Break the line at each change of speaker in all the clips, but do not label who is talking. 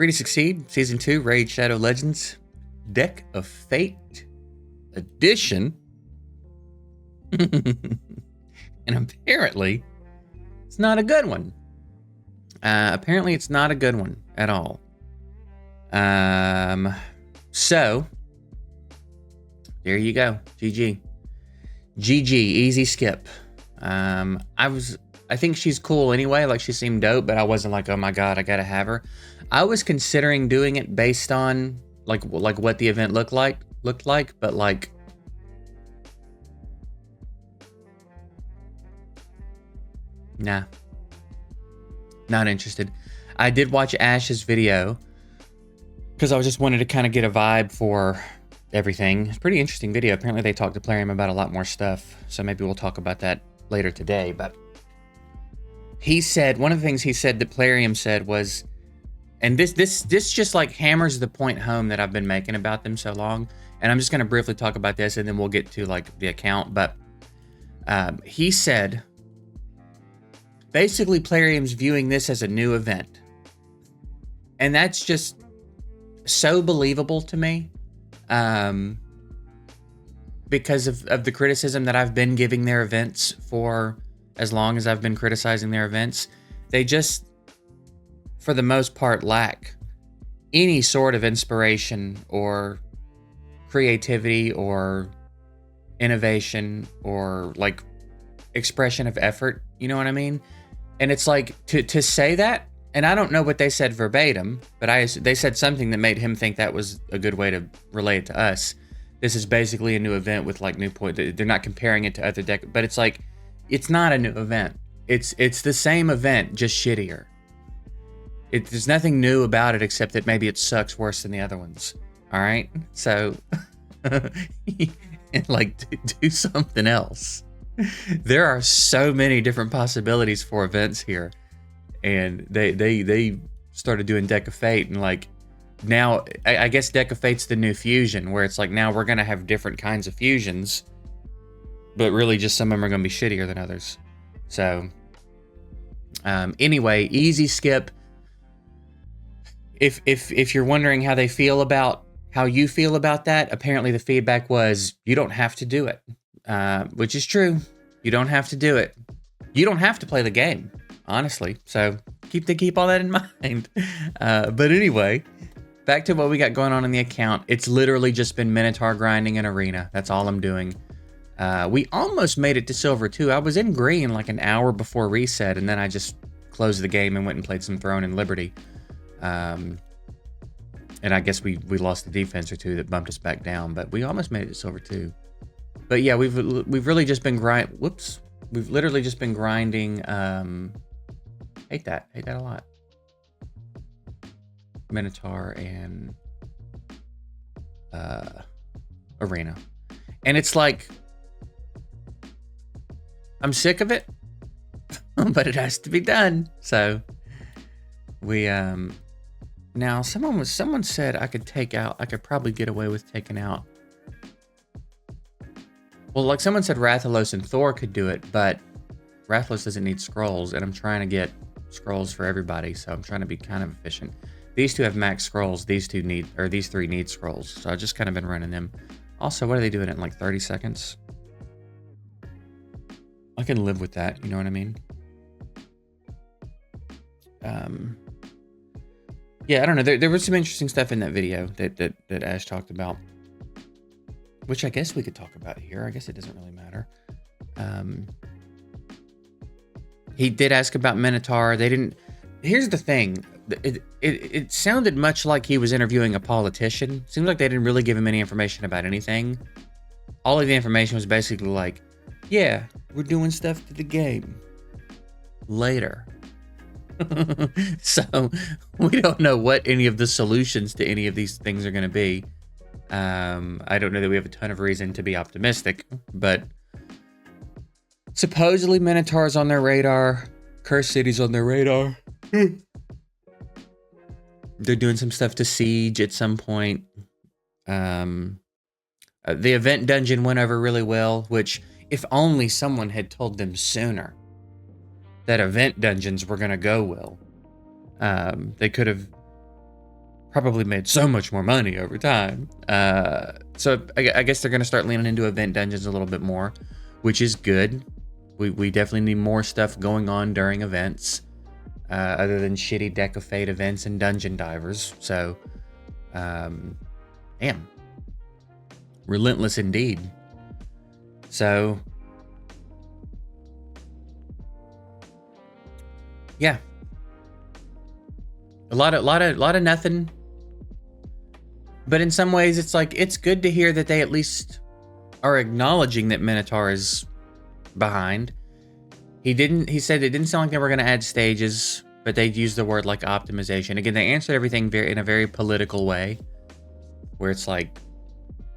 Free to Succeed, Season 2, Raid Shadow Legends, Deck of Fate Edition. And apparently, it's not a good one. Apparently, it's not a good one at all. So, there you go. GG. GG, easy skip. I think she's cool anyway, like she seemed dope, but I wasn't like, oh my god, I gotta have her. I was considering doing it based on like what the event looked like, but like nah. Not interested. I did watch Ash's video because I just wanted to kind of get a vibe for everything. It's a pretty interesting video. Apparently they talked to Plarium about a lot more stuff, so maybe we'll talk about that later today. But he said, one of the things he said that Plarium said was, and this just like hammers the point home that I've been making about them so long, and I'm just going to briefly talk about this and then we'll get to like the account. But he said basically Plarium's viewing this as a new event, and that's just so believable to me, because of the criticism that I've been giving their events for as long as I've been criticizing their events. They just, for the most part, lack any sort of inspiration or creativity or innovation or like expression of effort. You know what I mean? And it's like to say that, and I don't know what they said verbatim, but they said something that made him think that was a good way to relay it to us. This is basically a new event with like new point. They're not comparing it to other deck, but it's like, it's not a new event. It's the same event, just shittier. There's nothing new about it except that maybe it sucks worse than the other ones. All right, so like do something else. There are so many different possibilities for events here, and they started doing Deck of Fate, and like now I guess Deck of Fate's the new fusion, where it's like now we're gonna have different kinds of fusions, but really just some of them are gonna be shittier than others. So anyway, easy skip. If you're wondering how you feel about that, apparently the feedback was you don't have to do it, which is true. You don't have to do it. You don't have to play the game, honestly. So keep all that in mind. But anyway, back to what we got going on in the account. It's literally just been Minotaur grinding an arena. That's all I'm doing. We almost made it to silver too. I was in green like an hour before reset, and then I just closed the game and went and played some Throne and Liberty. And I guess we lost the defense or two that bumped us back down, but we almost made it to silver too. But yeah, we've really just been we've literally just been grinding. Hate that a lot. Minotaur and arena, and it's like I'm sick of it, but it has to be done. So we now someone said I could probably get away with taking out. Well, like someone said Rathalos and Thor could do it, but Rathalos doesn't need scrolls, and I'm trying to get scrolls for everybody, so I'm trying to be kind of efficient. These two have max scrolls, these three need scrolls, so I've just kind of been running them. Also, what are they doing in like 30 seconds? I can live with that, you know what I mean? Yeah, I don't know. There was some interesting stuff in that video that Ash talked about, which I guess we could talk about here. I guess it doesn't really matter. He did ask about Minotaur. They didn't. Here's the thing. It sounded much like he was interviewing a politician. Seems like they didn't really give him any information about anything. All of the information was basically like, yeah, we're doing stuff to the game later. So we don't know what any of the solutions to any of these things are going to be. I don't know that we have a ton of reason to be optimistic, but supposedly Minotaur's on their radar. Cursed City's on their radar. They're doing some stuff to Siege at some point. The event dungeon went over really well, which if only someone had told them sooner that event dungeons were going to go well. They could have probably made so much more money over time. So I guess they're going to start leaning into event dungeons a little bit more, which is good. We definitely need more stuff going on during events, other than shitty Deck of Fate events and dungeon divers. So, damn. Relentless indeed. So, yeah. A lot of nothing. But in some ways, it's like, it's good to hear that they at least are acknowledging that Minotaur is behind. He said it didn't sound like they were going to add stages, but they'd use the word like optimization. Again, they answered everything in a very political way, where it's like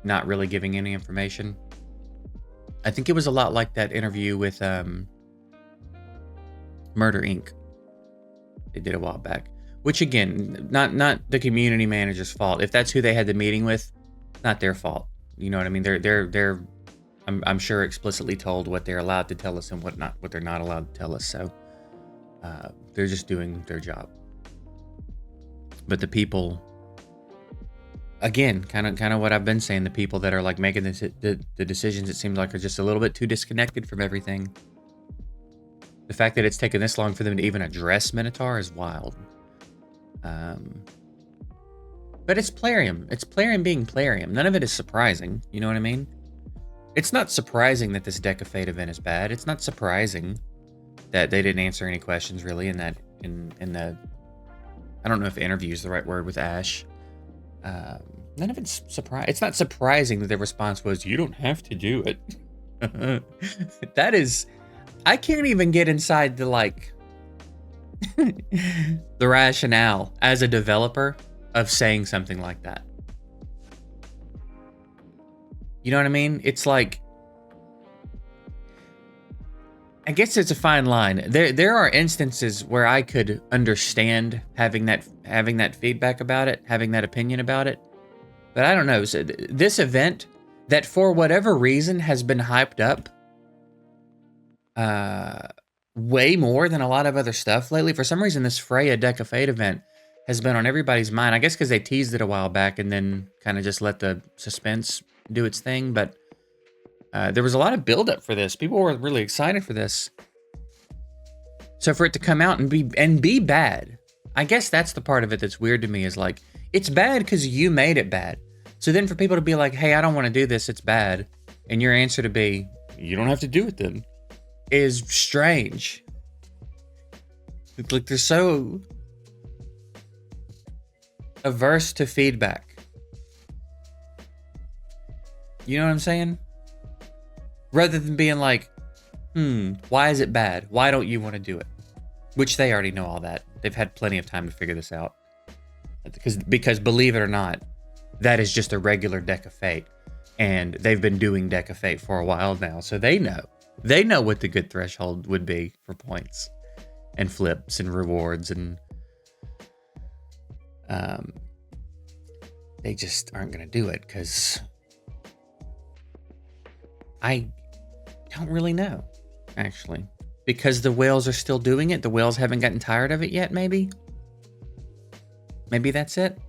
not really giving any information. I think it was a lot like that interview with Murder Inc. They did a while back. Which again, not the community manager's fault. If that's who they had the meeting with, not their fault. You know what I mean? They're I'm sure explicitly told what they're allowed to tell us and what they're not allowed to tell us. So they're just doing their job. But the people, again, kind of what I've been saying, the people that are like making the decisions, it seems like are just a little bit too disconnected from everything. The fact that it's taken this long for them to even address Minotaur is wild. But it's Plarium. It's Plarium being Plarium. None of it is surprising. You know what I mean? It's not surprising that this Deck of Fate event is bad. It's not surprising that they didn't answer any questions really in the I don't know if interview is the right word with Ash. None of it's surprising. It's not surprising that their response was, "You don't have to do it." That is, I can't even get inside the like the rationale as a developer of saying something like that. You know what I mean? It's like, I guess it's a fine line. There are instances where I could understand having that feedback about it, having that opinion about it. But I don't know. So this event that for whatever reason has been hyped up way more than a lot of other stuff lately. For some reason, this Freya Deck of Fate event has been on everybody's mind. I guess because they teased it a while back and then kind of just let the suspense do its thing. But there was a lot of buildup for this. People were really excited for this. So for it to come out and be bad, I guess that's the part of it that's weird to me, is like, it's bad because you made it bad. So then for people to be like, hey, I don't want to do this, it's bad, and your answer to be, you don't have to do it then, is strange. Like, they're so averse to feedback. You know what I'm saying? Rather than being like, why is it bad? Why don't you want to do it? Which they already know all that. They've had plenty of time to figure this out. Because believe it or not, that is just a regular Deck of Fate. And they've been doing Deck of Fate for a while now. So they know. They know what the good threshold would be for points and flips and rewards, and they just aren't going to do it because I don't really know, actually. Because the whales are still doing it. The whales haven't gotten tired of it yet, maybe? Maybe that's it?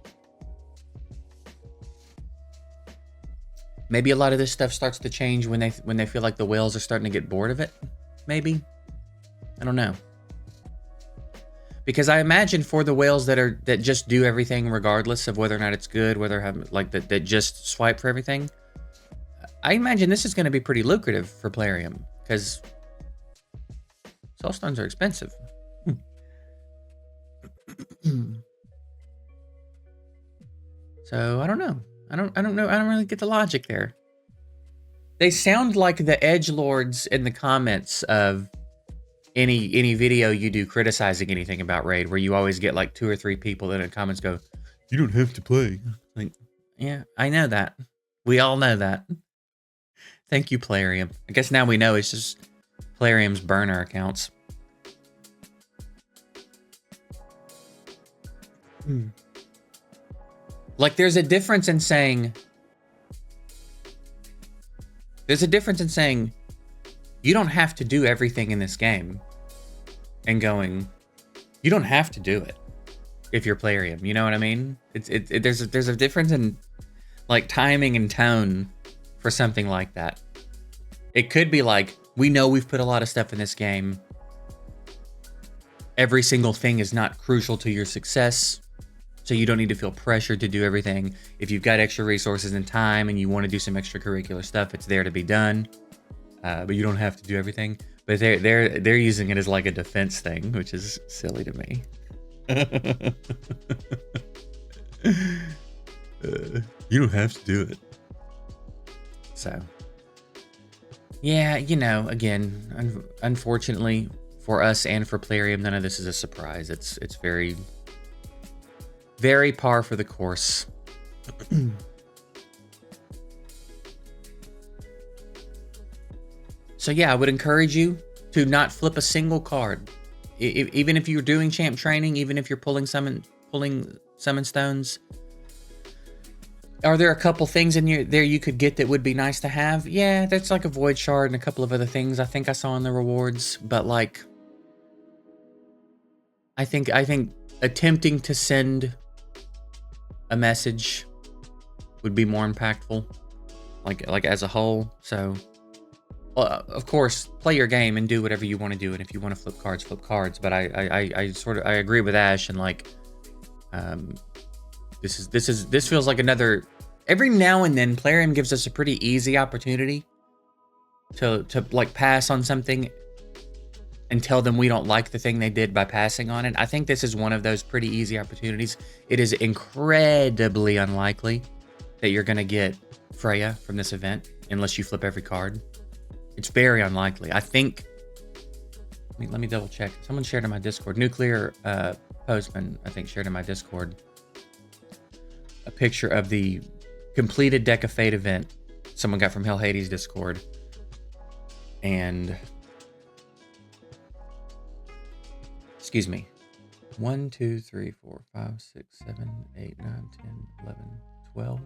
Maybe a lot of this stuff starts to change when they feel like the whales are starting to get bored of it. Maybe. I don't know. Because I imagine for the whales that just do everything regardless of whether or not it's good, that just swipe for everything, I imagine this is going to be pretty lucrative for Plarium, because soulstones are expensive. So I don't know. I don't know. I don't really get the logic there. They sound like the edgelords in the comments of any video you do criticizing anything about Raid, where you always get like 2 or 3 people in the comments go, "You don't have to play." Like, yeah, I know that. We all know that. Thank you, Plarium. I guess now we know it's just Plarium's burner accounts. Like, there's a difference in saying you don't have to do everything in this game, and going, you don't have to do it. if you're Plarium. You know what I mean? There's a difference in like timing and tone for something like that. It could be like, we know we've put a lot of stuff in this game. Every single thing is not crucial to your success, so you don't need to feel pressured to do everything. If you've got extra resources and time and you want to do some extracurricular stuff, it's there to be done. But you don't have to do everything. But they're using it as like a defense thing, which is silly to me. You don't have to do it. So, yeah, you know, again, unfortunately for us and for Plarium, none of this is a surprise. It's very, very par for the course. So yeah, I would encourage you to not flip a single card. Even if you're doing champ training, even if you're pulling summon stones. Are there a couple things in there you could get that would be nice to have? Yeah, that's like a void shard and a couple of other things I think I saw in the rewards, but like I think attempting to send a message would be more impactful, like as a whole. So, well, of course, play your game and do whatever you want to do, and if you want to flip cards, flip cards. But I sort of agree with Ash, and like, this feels like another. Every now and then, Plarium gives us a pretty easy opportunity to like pass on something and tell them we don't like the thing they did by passing on it. I think this is one of those pretty easy opportunities. It is incredibly unlikely that you're going to get Freya from this event unless you flip every card. It's very unlikely. I think, let me double check. Someone shared in my Discord. Nuclear Postman, I think, shared in my Discord a picture of the completed Deck of Fate event someone got from Hell Hades Discord. And excuse me, 1, 2, 3, 4, 5, 6, 7, 8, 9, 10, 11, 12.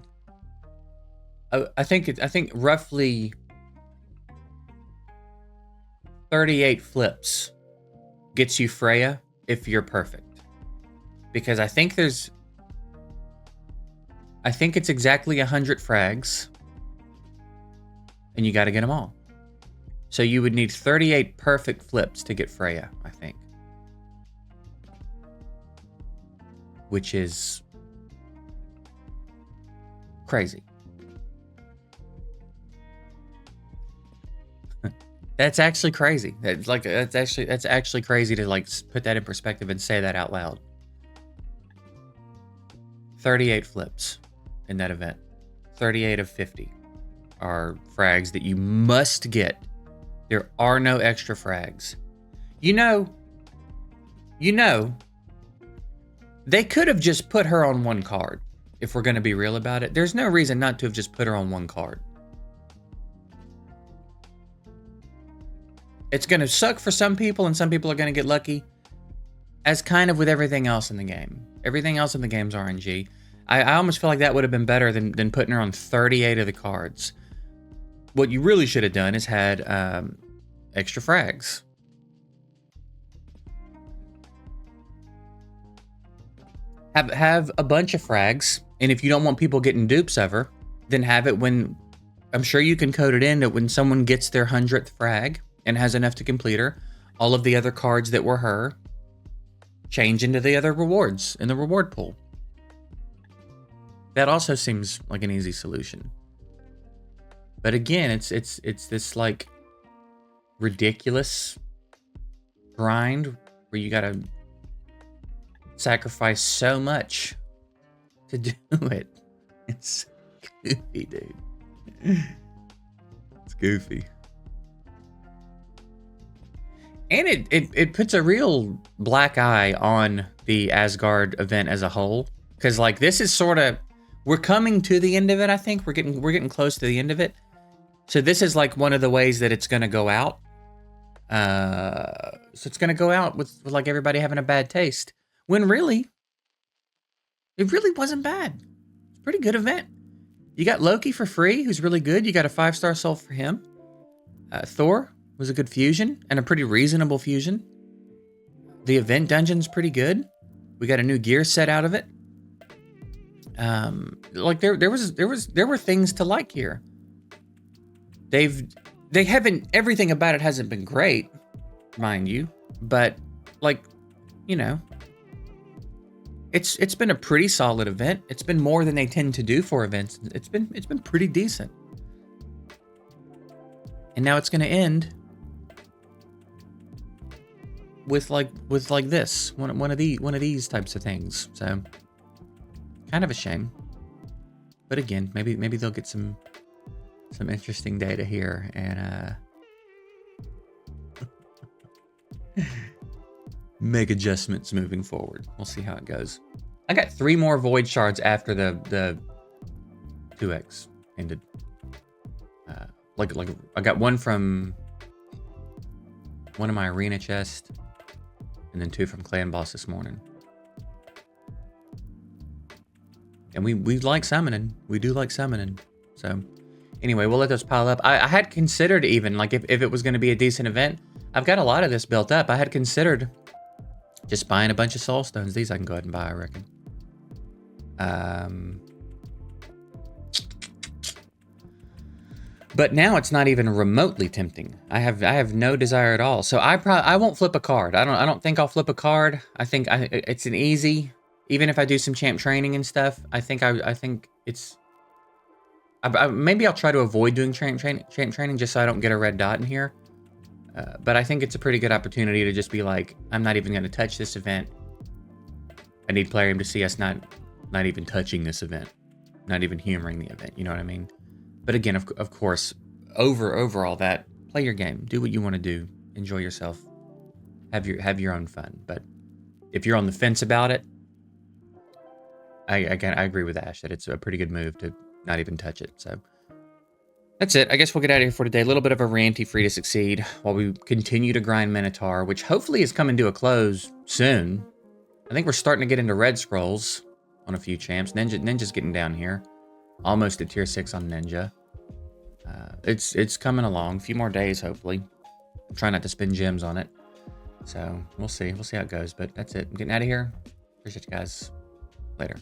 I think roughly 38 flips gets you Freya if you're perfect. Because I think it's exactly 100 frags, and you got to get them all. So you would need 38 perfect flips to get Freya, I think. Which is crazy. That's actually crazy. That's actually crazy to like put that in perspective and say that out loud. 38 flips in that event. 38 of 50 are frags that you must get. There are no extra frags. You know, they could have just put her on one card. If we're going to be real about it, there's no reason not to have just put her on one card. It's going to suck for some people, and some people are going to get lucky, as kind of with everything else in the game. Everything else in the game's RNG. I almost feel like that would have been better than putting her on 38 of the cards. What you really should have done is had extra frags. Have a bunch of frags, and if you don't want people getting dupes of her, then have it when, I'm sure you can code it in that when someone gets their 100th frag and has enough to complete her, all of the other cards that were her change into the other rewards in the reward pool. That also seems like an easy solution. But again, it's this like ridiculous grind where you gotta sacrifice so much to do it. It's goofy, dude. It's goofy. And it puts a real black eye on the Asgard event as a whole. Because like this is sort of, we're coming to the end of it, I think. We're getting close to the end of it. So this is like one of the ways that it's gonna go out. So it's gonna go out with like everybody having a bad taste. When really, it really wasn't bad. It's a pretty good event. You got Loki for free, who's really good. You got a 5-star soul for him. Thor was a good fusion and a pretty reasonable fusion. The event dungeon's pretty good. We got a new gear set out of it. Like there were things to like here. They haven't, everything about it hasn't been great, mind you, but like, you know, it's been a pretty solid event. It's been more than they tend to do for events. It's been pretty decent. And now it's going to end with like this one of these types of things. So kind of a shame. But again, maybe they'll get some interesting data here and make adjustments moving forward. We'll see how it goes. I got 3 more void shards after the 2x ended. Like I got one from one of my arena chest, and then 2 from clan boss this morning. And we like summoning. We do like summoning. So anyway, we'll let those pile up. I had considered even, like, if it was going to be a decent event, I've got a lot of this built up. I had considered just buying a bunch of soul stones. These I can go ahead and buy, I reckon. But now it's not even remotely tempting. I have no desire at all. So I won't flip a card. I don't think I'll flip a card. I think it's an easy. Even if I do some champ training and stuff, I think it's. Maybe I'll try to avoid doing champ training just so I don't get a red dot in here. But I think it's a pretty good opportunity to just be like, I'm not even going to touch this event. I need Plarium to see us not even touching this event, not even humoring the event. You know what I mean? But again, of course, over all that, play your game, do what you want to do, enjoy yourself, have your own fun. But if you're on the fence about it, I agree with Ash that it's a pretty good move to not even touch it. So that's it. I guess we'll get out of here for today. A little bit of a ranty free to succeed while we continue to grind Minotaur, which hopefully is coming to a close soon. I think we're starting to get into red scrolls on a few champs. Ninja's getting down here. Almost at tier 6 on Ninja. It's coming along. A few more days, hopefully. I'm trying not to spend gems on it. So we'll see. We'll see how it goes. But that's it. I'm getting out of here. Appreciate you guys. Later.